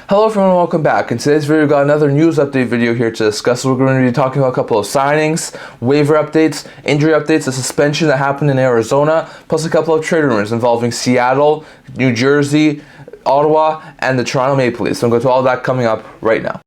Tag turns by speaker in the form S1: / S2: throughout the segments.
S1: Hello everyone, welcome back. In today's video, we've got another news update video here to discuss. We're going to be talking about a couple of signings, waiver updates, injury updates, a suspension that happened in Arizona, plus a couple of trade rumors involving Seattle, New Jersey, Ottawa, and the Toronto Maple Leafs. So I'm going to go to all that coming up right now.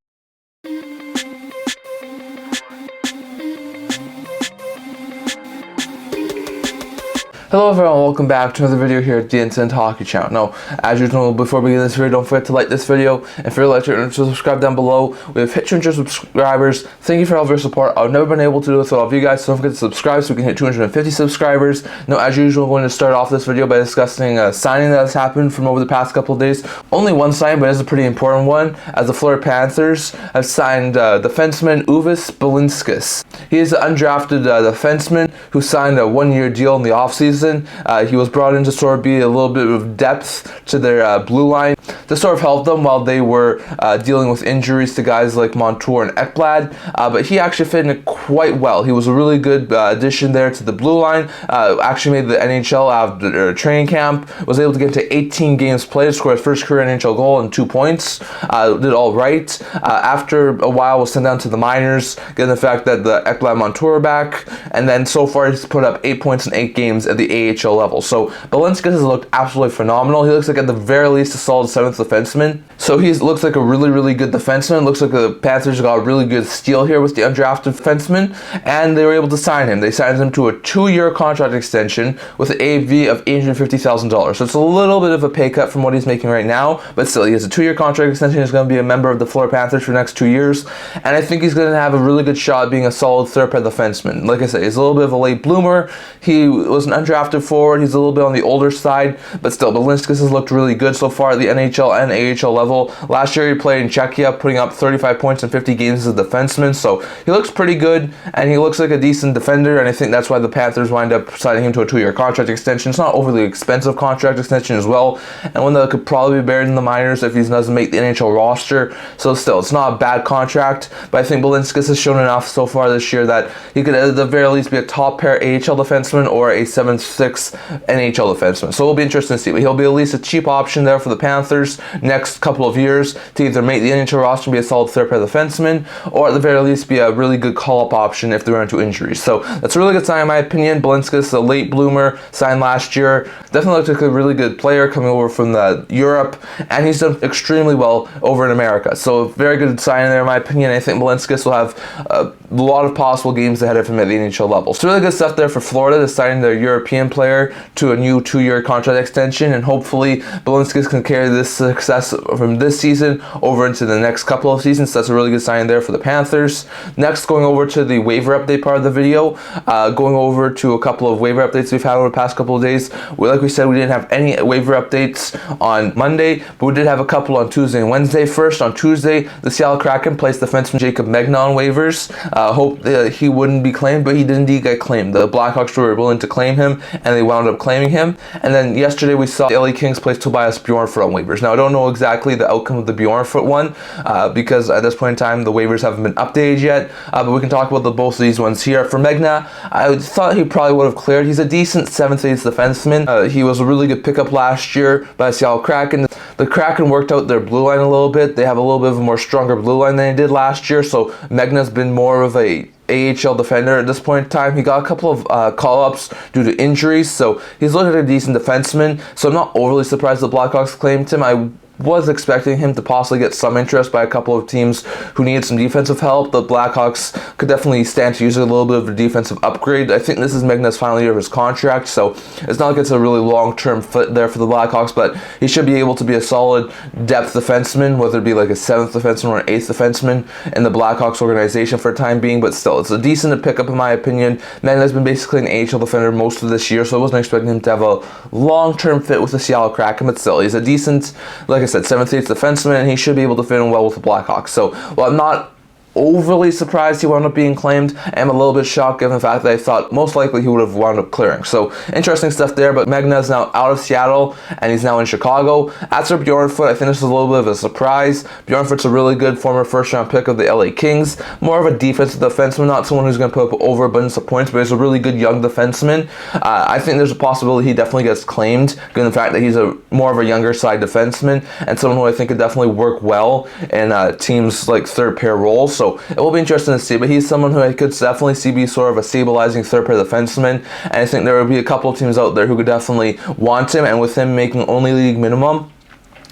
S1: Hello everyone, welcome back to another video here at the Instant Hockey Channel. Now, as usual, before we begin this video, don't forget to like this video, and if you're like to subscribe down below. We have hit 200 subscribers. Thank you for all of your support. I've never been able to do this with all of you guys, so don't forget to subscribe so we can hit 250 subscribers. Now, as usual, I'm going to start off this video by discussing a signing that has happened from over the past couple of days. Only one sign, but it's a pretty important one, as the Florida Panthers have signed defenseman Uvis Balinskis. He is an undrafted defenseman who signed a one-year deal in the offseason. He was brought in to sort of be a little bit of depth to their blue line to sort of help them while they were dealing with injuries to guys like Montour and Ekblad, but he actually fit in quite well. He was a really good addition there to the blue line, actually made the NHL out of the training camp, was able to get to 18 games played, scored his first career NHL goal and 2 points, did all right. After a while was sent down to the minors, given the fact that the Ekblad Montour are back, and then so far he's put up 8 points in 8 games at the AHL level. So Balinskis has looked absolutely phenomenal. He looks like at the very least a solid 7th defenseman. So he looks like a really good defenseman. Looks like the Panthers got a really good steal here with the undrafted defenseman, and they were able to sign him. They signed him to a 2-year contract extension with an AAV of $850,000. So it's a little bit of a pay cut from what he's making right now, but still, he has a 2-year contract extension. He's going to be a member of the Florida Panthers for the next 2 years, and I think he's going to have a really good shot at being a solid third-pair defenseman. Like I said, he's a little bit of a late bloomer. He was an undrafted forward. He's a little bit on the older side, but still, Balinskis has looked really good so far at the NHL and AHL level. Last year, he played in Czechia, putting up 35 points in 50 games as a defenseman, so he looks pretty good, and he looks like a decent defender, and I think that's why the Panthers wind up signing him to a 2-year contract extension. It's not overly expensive contract extension as well, and one that could probably be buried in the minors if he doesn't make the NHL roster. So still, it's not a bad contract, but I think Balinskis has shown enough so far this year that he could at the very least be a top pair AHL defenseman or a 7-6 NHL defenseman. So it'll be interesting to see. But he'll be at least a cheap option there for the Panthers next couple of years to either make the NHL roster and be a solid third-pair defenseman, or at the very least be a really good call-up option if they run into injuries. So that's a really good sign in my opinion. Balinskis, a late bloomer, signed last year. Definitely looks like a really good player coming over from Europe, and he's done extremely well over in America. So very good sign there in my opinion. I think Balinskis will have a lot of possible games ahead of him at the NHL level. So really good stuff there for Florida, deciding their European player to a new 2-year contract extension, and hopefully Balinskis can carry this success from this season over into the next couple of seasons. So that's a really good sign there for the Panthers. Next, going over to the waiver update part of the video, going over to a couple of waiver updates we've had over the past couple of days. Like we said, we didn't have any waiver updates on Monday, but we did have a couple on Tuesday and Wednesday. First, on Tuesday, the Seattle Kraken placed defenseman Megna on waivers. Hope that he wouldn't be claimed, but he did indeed get claimed. The Blackhawks were willing to claim him, and they wound up claiming him. And then yesterday, we saw the LA Kings place Tobias Bjornfot on waivers. Now, I don't know exactly the outcome of the Bjornfot one, because at this point in time, the waivers haven't been updated yet, but we can talk about both of these ones here. For Megna, I thought he probably would have cleared. He's a decent 7th-8 defenseman. He was a really good pickup last year by Seattle Kraken. The Kraken worked out their blue line a little bit. They have a little bit of a more stronger blue line than they did last year, so Megna's been more of a AHL defender at this point in time. He got a couple of call-ups due to injuries, so he's looking at a decent defenseman, so I'm not overly surprised the Blackhawks claimed him. I was expecting him to possibly get some interest by a couple of teams who needed some defensive help. The Blackhawks could definitely stand to use a little bit of a defensive upgrade. I think this is Megna's final year of his contract, so it's not like it's a really long-term fit there for the Blackhawks, but he should be able to be a solid depth defenseman, whether it be like a 7th defenseman or an 8th defenseman in the Blackhawks organization for the time being, but still, it's a decent pickup in my opinion. Megna's been basically an AHL defender most of this year, so I wasn't expecting him to have a long-term fit with the Seattle Kraken, but still, he's a decent, like I said, 7th-8 defenseman, and he should be able to fit in well with the Blackhawks. So, while I'm not overly surprised he wound up being claimed. I'm a little bit shocked given the fact that I thought most likely he would have wound up clearing. So interesting stuff there, but Megna is now out of Seattle and he's now in Chicago. As for Bjornfot, I think this is a little bit of a surprise. Bjornfot's a really good former first-round pick of the LA Kings. More of a defensive defenseman, not someone who's going to put up over abundance of points, but he's a really good young defenseman. I think there's a possibility he definitely gets claimed, given the fact that he's more of a younger side defenseman and someone who I think could definitely work well in teams like third pair roles. So it will be interesting to see, but he's someone who I could definitely see be sort of a stabilizing third pair defenseman, and I think there will be a couple of teams out there who could definitely want him, and with him making only league minimum,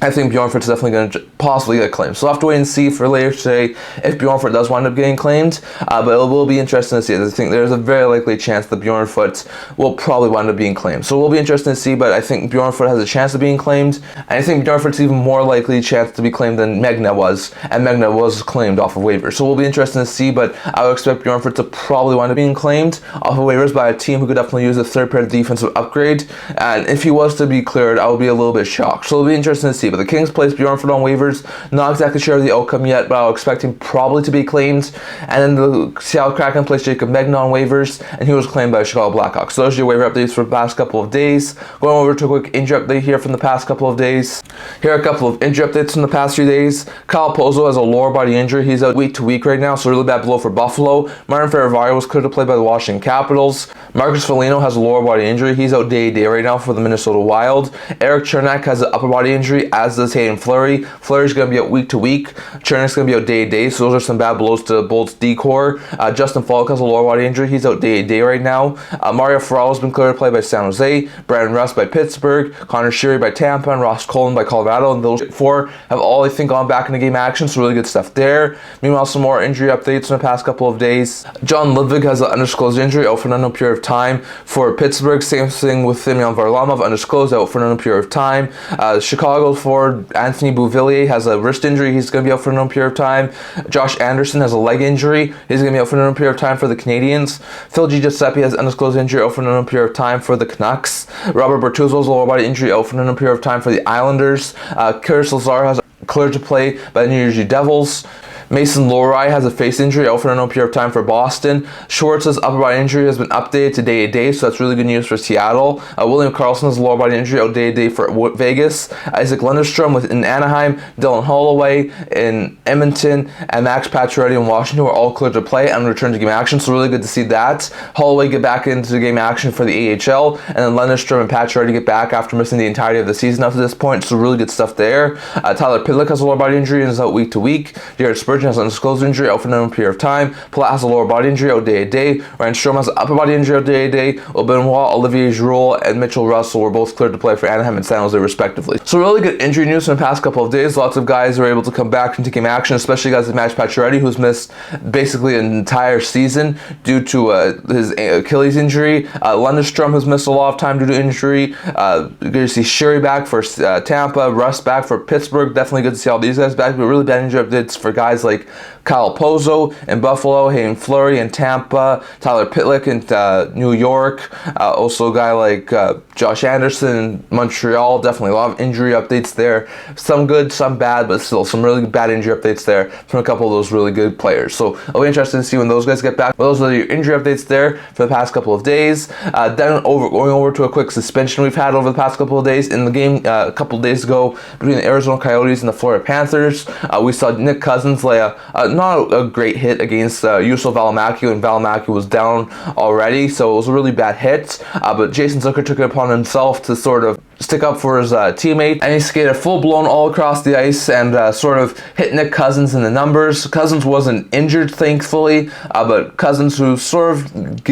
S1: I think Bjornfot's definitely going to possibly get claimed. So we'll have to wait and see for later today if Bjornfot does wind up getting claimed. But it will be interesting to see. I think there's a very likely chance that Bjornfot will probably wind up being claimed. So it will be interesting to see, but I think Bjornfot has a chance of being claimed. And I think Bjornfot's even more likely chance to be claimed than Megna was. And Megna was claimed off of waivers. So it will be interesting to see, but I would expect Bjornfot to probably wind up being claimed off of waivers by a team who could definitely use a third pair defensive upgrade. And if he was to be cleared, I would be a little bit shocked. So it'll be interesting to see. But the Kings placed Bjornfot on waivers. Not exactly sure of the outcome yet, but I'll expect him probably to be claimed. And then the Seattle Kraken placed Jacob Megna on waivers, and he was claimed by the Chicago Blackhawks. So those are your waiver updates for the past couple of days. Going over to a quick injury update here from the past couple of days. Here are a couple of injury updates from the past few days. Kyle Pozo has a lower body injury. He's out week to week right now, so really bad blow for Buffalo. Martin Ferrovario was cleared to play by the Washington Capitals. Marcus Foligno has a lower body injury. He's out day to day right now for the Minnesota Wild. Eric Chernak has an upper body injury, as does Hayden Fleury. Fleury's going to be out week to week. Chernak's going to be out day to day, so those are some bad blows to Bolts D-core. Justin Falk has a lower body injury. He's out day to day right now. Mario Ferraro has been cleared to play by San Jose. Brandon Russ by Pittsburgh. Connor Sheary by Tampa. And Ross Colin by Colorado. And those four have all, I think, gone back into game action, so really good stuff there. Meanwhile, some more injury updates in the past couple of days. John Ludwig has an undisclosed injury, out for an unknown period of time for Pittsburgh. Same thing with Semyon Varlamov, undisclosed, out for an unknown period of time. Chicago's forward Anthony Beauvillier has a wrist injury. He's going to be out for an unknown period of time. Josh Anderson has a leg injury. He's going to be out for an unknown period of time for the Canadians. Phil Giuseppe has an undisclosed injury, out for an unknown period of time for the Canucks. Robert Bertuzzo's lower body injury, out for an unknown period of time for the Islanders. Curtis Lazar has cleared to play by the New Jersey Devils. Mason Lohrei has a face injury, out for an unknown period of time for Boston. Schwartz's upper body injury has been updated to day to day, so that's really good news for Seattle. William Karlsson has a lower body injury, out day to day for Vegas. Isaac Lundestrom in Anaheim, Dylan Holloway in Edmonton, and Max Pacioretty in Washington were all cleared to play and return to game action, so really good to see that. Holloway get back into the game action for the AHL, and then Lundestrom and Pacioretty get back after missing the entirety of the season up to this point, so really good stuff there. Tyler Pitlick has a lower body injury and is out week to week. Jared Spurgeon has an undisclosed injury, out for an unknown period of time. Palat has a lower body injury, out day to day. Ryan Strome has an upper body injury, out day to day. Benoit, Olivier Giroux, and Mitchell Russell were both cleared to play for Anaheim and San Jose respectively. So really good injury news in the past couple of days. Lots of guys were able to come back into game action, especially guys like Max Pacioretty, who's missed basically an entire season due to his Achilles injury. Lundestrom has missed a lot of time due to injury. Good to see Sheary back for Tampa, Russ back for Pittsburgh. Definitely good to see all these guys back, but really bad injury updates for guys like Kyle Pozo in Buffalo, Hayden Fleury in Tampa, Tyler Pitlick in New York, also a guy like Josh Anderson in Montreal. Definitely a lot of injury updates there. Some good, some bad, but still some really bad injury updates there from a couple of those really good players. So it'll be interesting to see when those guys get back. But those are your injury updates there for the past couple of days. Then going over to a quick suspension we've had over the past couple of days. In the game a couple of days ago between the Arizona Coyotes and the Florida Panthers, we saw Nick Cousins lay not a great hit against Juuso Välimäki, and Välimäki was down already, so it was a really bad hit. But Jason Zucker took it upon himself to sort of stick up for his teammate, and he skated full-blown all across the ice and sort of hit Nick Cousins in the numbers. Cousins wasn't injured, thankfully, but Cousins, who's sort of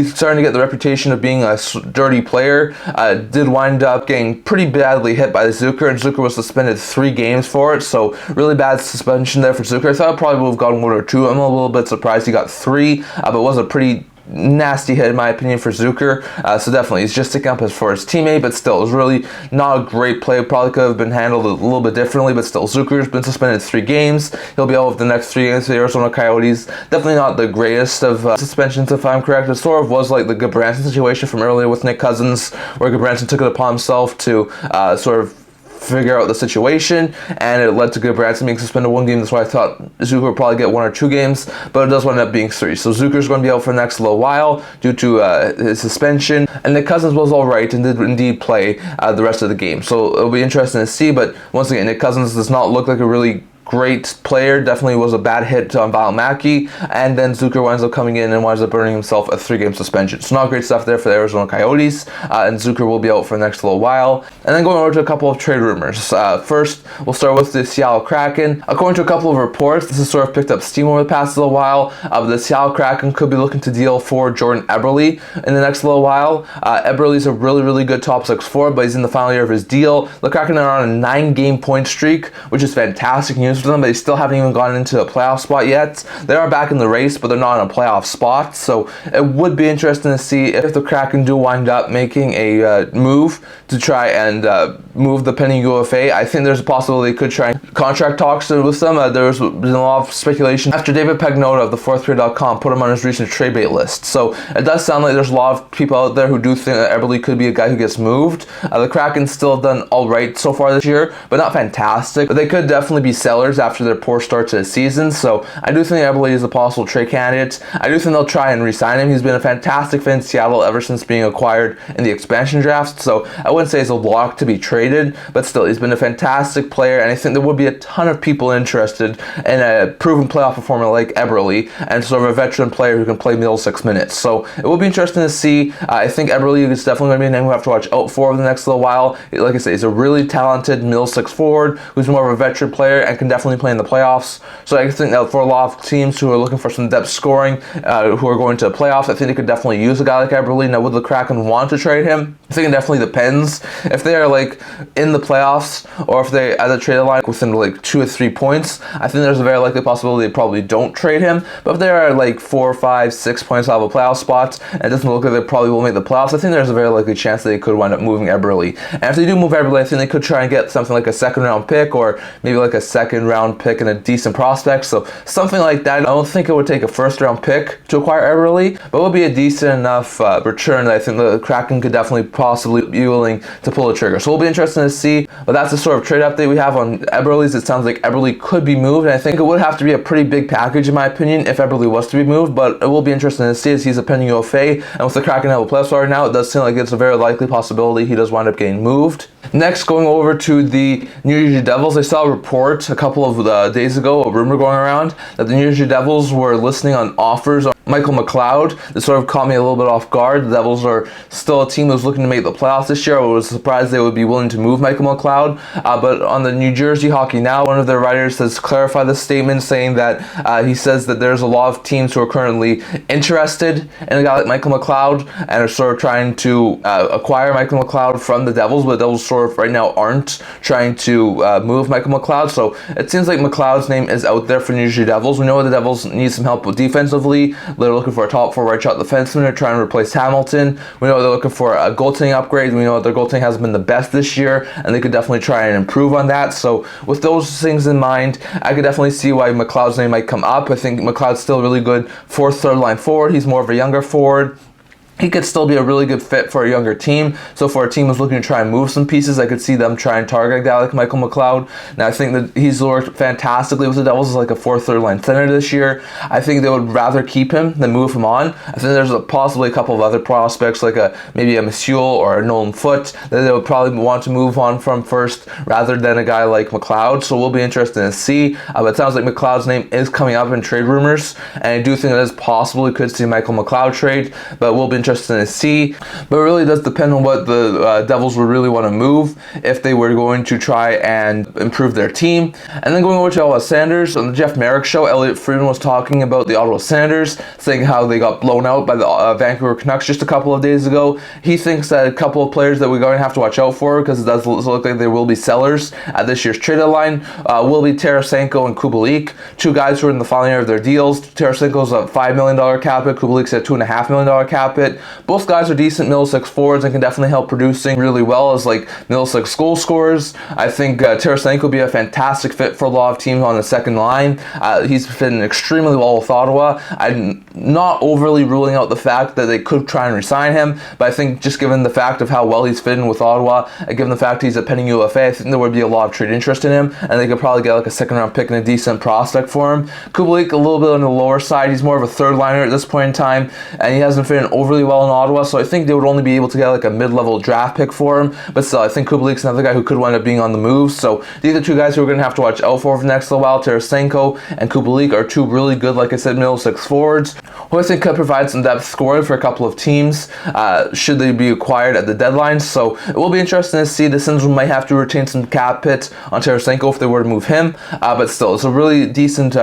S1: starting to get the reputation of being a dirty player, did wind up getting pretty badly hit by Zucker, and Zucker was suspended 3 games for it, so really bad suspension there for Zucker. I thought it probably would have gotten 1 or 2. I'm a little bit surprised he got 3, but it was a pretty nasty hit in my opinion for Zucker, so definitely he's just sticking up for his teammate, but still it was really not a great play. Probably could have been handled a little bit differently, but still Zucker's been suspended 3 games. He'll be out of the next 3 games for the Arizona Coyotes. Definitely not the greatest of suspensions if I'm correct. It sort of was like the Goodbranson situation from earlier with Nick Cousins, where Goodbranson took it upon himself to sort of figure out the situation, and it led to Goodbranson being suspended 1 game. That's why I thought Zucker would probably get 1 or 2 games, but it does wind up being 3. So Zucker's going to be out for the next little while due to his suspension, and Nick Cousins was all right and did indeed play the rest of the game. So it'll be interesting to see, but once again, Nick Cousins does not look like a really great player. Definitely was a bad hit on Valimaki, and then Zucker winds up coming in and winds up earning himself a 3-game suspension. So not great stuff there for the Arizona Coyotes, and Zucker will be out for the next little while. And then going over to a couple of trade rumors. First, we'll start with the Seattle Kraken. According to a couple of reports, this has sort of picked up steam over the past little while. The Seattle Kraken could be looking to deal for Jordan Eberle in the next little while. Eberle's a really good top 6 forward, but he's in the final year of his deal. The Kraken are on a 9-game point streak, which is fantastic news for them, but they still haven't even gotten into a playoff spot yet. They are back in the race, but they're not in a playoff spot, so it would be interesting to see if the Kraken do wind up making a move to try and move the pending UFA. I think there's a possibility they could try and contract talks with them. There's been a lot of speculation after David Pagnotta of the 4thPeriod.com put him on his recent trade bait list, so it does sound like there's a lot of people out there who do think that Eberle could be a guy who gets moved. The Kraken still have done alright so far this year, but not fantastic, but they could definitely be sellers after their poor start to the season, so I do think Eberle is a possible trade candidate. I do think they'll try and re-sign him. He's been a fantastic fit in Seattle ever since being acquired in the expansion draft, so I wouldn't say he's a lock to be traded, but still, he's been a fantastic player, and I think there would be a ton of people interested in a proven playoff performer like Eberle, and sort of a veteran player who can play middle 6 minutes, so it will be interesting to see. I think Eberle is definitely going to be a name we have to watch out for over the next little while. Like I say, he's a really talented middle 6 forward who's more of a veteran player and can definitely play in the playoffs. So I think that for a lot of teams who are looking for some depth scoring, who are going to the playoffs, I think they could definitely use a guy like Eberle. Now, would the Kraken want to trade him? I think it definitely depends. If they are like in the playoffs, or if they at the trade line within like 2 or 3 points, I think there's a very likely possibility they probably don't trade him. But if they are like 4, 5, 6 points out of a playoff spot, and it doesn't look like they probably will make the playoffs, I think there's a very likely chance that they could wind up moving Eberle. And if they do move Eberle, I think they could try and get something like a 2nd round pick, or maybe like a 2nd round pick and a decent prospect. So something like that. I don't think it would take a 1st round pick to acquire Eberle, but it would be a decent enough return that I think the Kraken could definitely possibly be willing to pull the trigger. So it'll be interesting to see. But that's the sort of trade update we have on Eberle's. It sounds like Eberle could be moved, and I think it would have to be a pretty big package in my opinion if Eberle was to be moved, but it will be interesting to see as he's a pending UFA, and with the Kraken have a playoff spot right now, it does seem like it's a very likely possibility he does wind up getting moved. Next, going over to the New Jersey Devils, I saw a report a couple of days ago, a rumor going around that the New Jersey Devils were listening on offers on Micheal McLeod. This sort of caught me a little bit off guard. The Devils are still a team that was looking to make the playoffs this year. I was surprised they would be willing to move Micheal McLeod, but on the New Jersey Hockey Now, one of their writers has clarified this statement, saying that he says that there's a lot of teams who are currently interested in a guy like Micheal McLeod and are sort of trying to acquire Micheal McLeod from the Devils, but the Devils sort of right now aren't trying to move Micheal McLeod. So it seems like McLeod's name is out there for New Jersey Devils. We know the Devils need some help with defensively. They're looking for a top 4 right shot defenseman. They're trying to replace Hamilton. We know they're looking for a goaltending upgrade. We know their goaltending hasn't been the best this year, and they could definitely try and improve on that. So with those things in mind, I could definitely see why McLeod's name might come up. I think McLeod's still really good 4th, 3rd line forward. He's more of a younger forward. He could still be a really good fit for a younger team. So for a team who's looking to try and move some pieces, I could see them try and target a guy like Micheal McLeod. Now, I think that he's worked fantastically with the Devils as like a 4th, 3rd line center this year. I think they would rather keep him than move him on. I think there's possibly a couple of other prospects, like maybe a Micheal or a Nolan Foote, that they would probably want to move on from first rather than a guy like McLeod. So we'll be interested to see. But it sounds like McLeod's name is coming up in trade rumors, and I do think it is possible we could see Micheal McLeod trade, but we'll be interested to see. But it really does depend on what the Devils would really want to move if they were going to try and improve their team. And then going over to Ottawa Senators, on the Jeff Merrick show, Elliot Friedman was talking about the Ottawa Senators, saying how they got blown out by the Vancouver Canucks just a couple of days ago. He thinks that a couple of players that we're going to have to watch out for, because it does look like there will be sellers at this year's trade deadline, will be Tarasenko and Kubalik, 2 guys who are in the final year of their deals. Tarasenko's a $5 million cap hit, Kubalik's a $2.5 million cap hit. market. Both guys are decent middle six forwards and can definitely help producing really well as like middle six goal scorers. I think Tarasenko will be a fantastic fit for a lot of teams on the second line. He's fitting extremely well with Ottawa. I'm not overly ruling out the fact that they could try and resign him, but I think just given the fact of how well he's fitting with Ottawa, and given the fact he's a pending UFA, I think there would be a lot of trade interest in him, and they could probably get like a second round pick and a decent prospect for him. Kubalik, a little bit on the lower side. He's more of a third liner at this point in time, and he hasn't fit in overly well in Ottawa, so I think they would only be able to get like a mid-level draft pick for him, but still, I think Kubalik's another guy who could wind up being on the move. So these are two guys who are going to have to watch out for the next little while. Tarasenko and Kubalik are two really good, like I said, middle six forwards, who I think could provide some depth scoring for a couple of teams should they be acquired at the deadline. So it will be interesting to see. The Sens might have to retain some cap hit on Tarasenko if they were to move him, but still, it's a really decent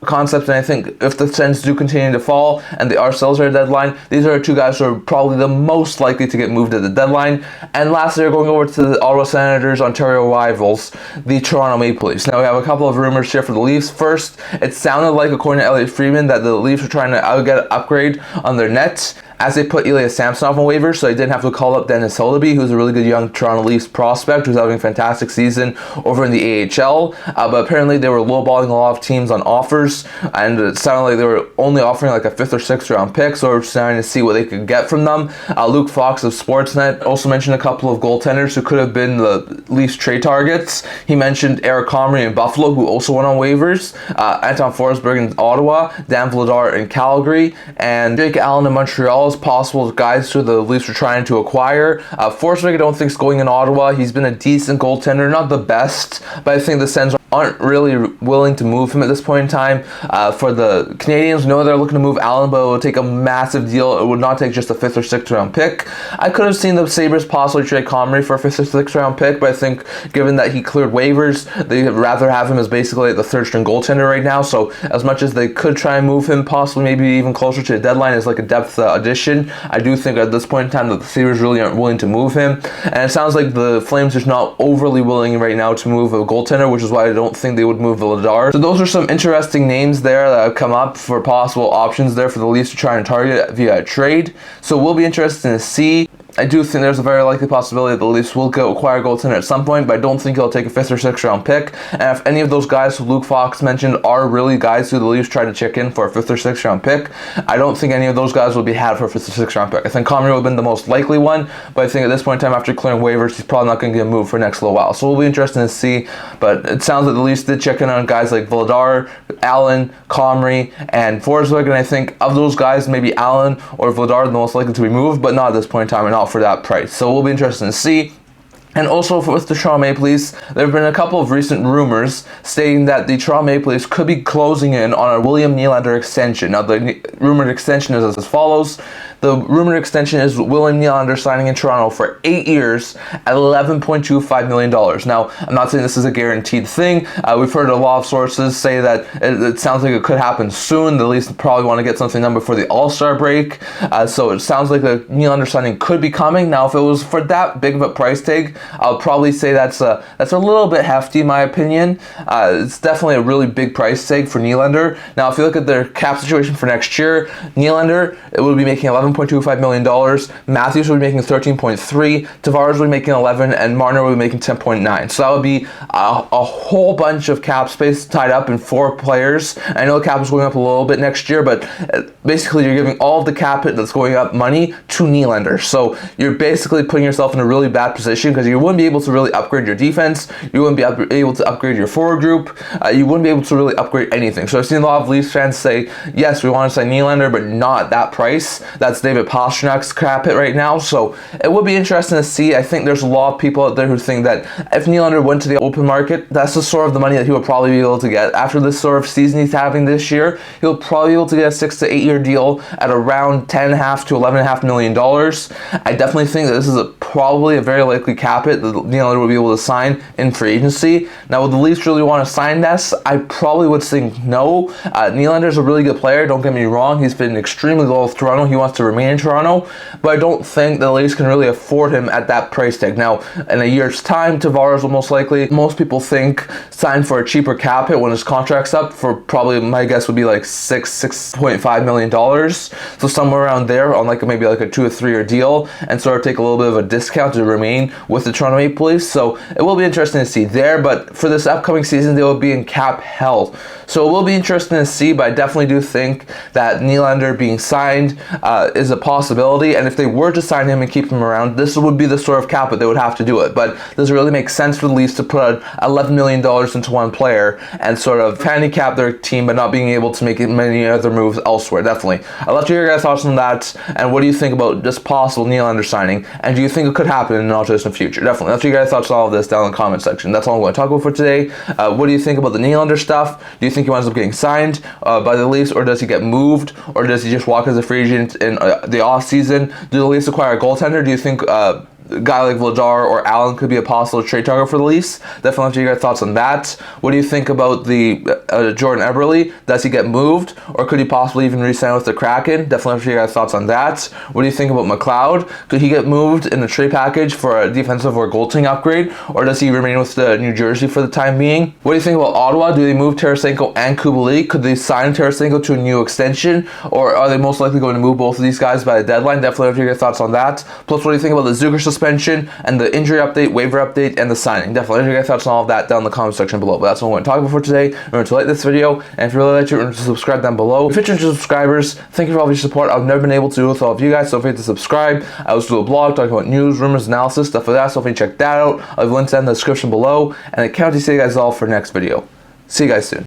S1: concept, and I think if the Sens do continue to fall and they are still at the deadline, these are two guys who are probably the most likely to get moved at the deadline. And lastly, we're going over to the Ottawa Senators' Ontario rivals, the Toronto Maple Leafs. Now we have a couple of rumors here for the Leafs. First, it sounded like, according to Elliot Friedman, that the Leafs were trying to get an upgrade on their net as they put Ilya Samsonov on waivers, so they didn't have to call up Dennis Hildeby, who's a really good young Toronto Leafs prospect who's having a fantastic season over in the AHL, but apparently they were lowballing a lot of teams on offers, and it sounded like they were only offering like a 5th or 6th round pick, so we're trying to see what they could get from them. Luke Fox of Sportsnet also mentioned a couple of goaltenders who could have been the Leafs trade targets. He mentioned Eric Comrie in Buffalo, who also went on waivers, Anton Forsberg in Ottawa, Dan Vladar in Calgary, and Jake Allen in Montreal as possible guys who the Leafs are trying to acquire. Forsberg I don't think is going in Ottawa. He's been a decent goaltender, not the best, but I think the Sens aren't really willing to move him at this point in time. For the Canadians, know they're looking to move Allen, but it would take a massive deal. It would not take just a 5th or 6th round pick. I could have seen the Sabres possibly trade Comrie for a 5th or 6th round pick, but I think given that he cleared waivers, they'd rather have him as basically the third string goaltender right now. So as much as they could try and move him, possibly maybe even closer to the deadline as like a depth addition, I do think at this point in time that the Sabres really aren't willing to move him. And it sounds like the Flames are not overly willing right now to move a goaltender, which is why I don't think they would move Vladar. So those are some interesting names there that have come up for possible options there for the Leafs to try and target via a trade. So we'll be interested to see. I do think there's a very likely possibility that the Leafs will acquire a goaltender at some point, but I don't think he'll take a 5th or 6th round pick. And if any of those guys who Luke Fox mentioned are really guys who the Leafs try to check in for a 5th or 6th round pick, I don't think any of those guys will be had for a 5th or 6th round pick. I think Comrie would have been the most likely one, but I think at this point in time, after clearing waivers, he's probably not going to get moved for the next little while. So we'll be interested to see, but it sounds like the Leafs did check in on guys like Vladar, Allen, Comrie, and Forsberg, and I think of those guys, maybe Allen or Vladar are the most likely to be moved, but not at this point in time and not for that price. So we'll be interested to see. And also with the Toronto Maple Leafs, there have been a couple of recent rumors stating that the Toronto Maple Leafs could be closing in on a William Nylander extension. Now the rumored extension is as follows. The rumored extension is William Nylander signing in Toronto for 8 years at $11.25 million. Now, I'm not saying this is a guaranteed thing. We've heard a lot of sources say that it sounds like it could happen soon. The Leafs probably want to get something done before the All-Star break. So it sounds like the Nylander signing could be coming. Now, if it was for that big of a price tag, I'll probably say that's a little bit hefty in my opinion. It's definitely a really big price tag for Nylander. Now, if you look at their cap situation for next year, Nylander, it would be making $11.25 million. Matthews would be making 13.3. Tavares would be making 11, and Marner would be making 10.9. So that would be a whole bunch of cap space tied up in 4 players. I know the cap is going up a little bit next year, but basically you're giving all of the cap hit that's going up money to Nylander. So you're basically putting yourself in a really bad position because you wouldn't be able to really upgrade your defense. You wouldn't be able to upgrade your forward group. You wouldn't be able to really upgrade anything. So I've seen a lot of Leafs fans say, yes, we want to sign Nylander, but not at that price. That's David Pasternak's cap hit right now. So it would be interesting to see. I think there's a lot of people out there who think that if Nylander went to the open market, that's the sort of the money that he would probably be able to get. After this sort of season he's having this year, he'll probably be able to get a 6 to 8 year deal at around $10.5 to $11.5 million. I definitely think that this is probably a very likely cap hit that Nylander would be able to sign in free agency. Now, would the Leafs really want to sign this? I probably would think no. Nylander is a really good player, don't get me wrong. He's been extremely loyal with Toronto. He wants to to remain in Toronto, but I don't think the Leafs can really afford him at that price tag. Now, in a year's time, Tavares will most likely, most people think, sign for a cheaper cap hit when his contract's up for probably, my guess would be like $6.5 million. So somewhere around there on like maybe like a 2 or 3 year deal, and sort of take a little bit of a discount to remain with the Toronto Maple Leafs. So it will be interesting to see there, but for this upcoming season, they will be in cap hell. So it will be interesting to see, but I definitely do think that Nylander being signed is a possibility, and if they were to sign him and keep him around, this would be the sort of cap that they would have to do it. But does it really make sense for the Leafs to put $11 million into one player and sort of handicap their team by not being able to make many other moves elsewhere? Definitely. I'd love to hear your guys' thoughts on that, and what do you think about this possible Nylander signing, and do you think it could happen in the not distant future? Definitely. I'd love to hear your guys' thoughts on all of this down in the comment section. That's all I'm going to talk about for today. What do you think about the Nylander stuff? Do you think he winds up getting signed by the Leafs, or does he get moved, or does he just walk as a free agent in the off season? Do the Leafs acquire a goaltender? Do you think a guy like Vladar or Allen could be a possible trade target for the Leafs? Definitely have to hear your thoughts on that. What do you think about the Jordan Eberle? Does he get moved, or could he possibly even re-sign with the Kraken? Definitely have to hear your thoughts on that. What do you think about McLeod? Could he get moved in the trade package for a defensive or goaltending upgrade, or does he remain with the New Jersey for the time being? What do you think about Ottawa? Do they move Tarasenko and Kubalik? Could they sign Tarasenko to a new extension, or are they most likely going to move both of these guys by the deadline? Definitely have to hear your thoughts on that. Plus, what do you think about the Zucker suspension and the injury update, waiver update, and the signing? Definitely have your thoughts on all of that down in the comment section below. But that's what I'm going to talk about for today. Remember to like this video, and if you really liked it, remember to subscribe down below. If you're interested in subscribers, thank you for all of your support. I've never been able to do it with all of you guys, so feel free to subscribe. I also do a blog talking about news, rumors, analysis, stuff like that, so if you check that out, I'll have links in the description below, and I can't wait to see you guys all for next video. See you guys soon.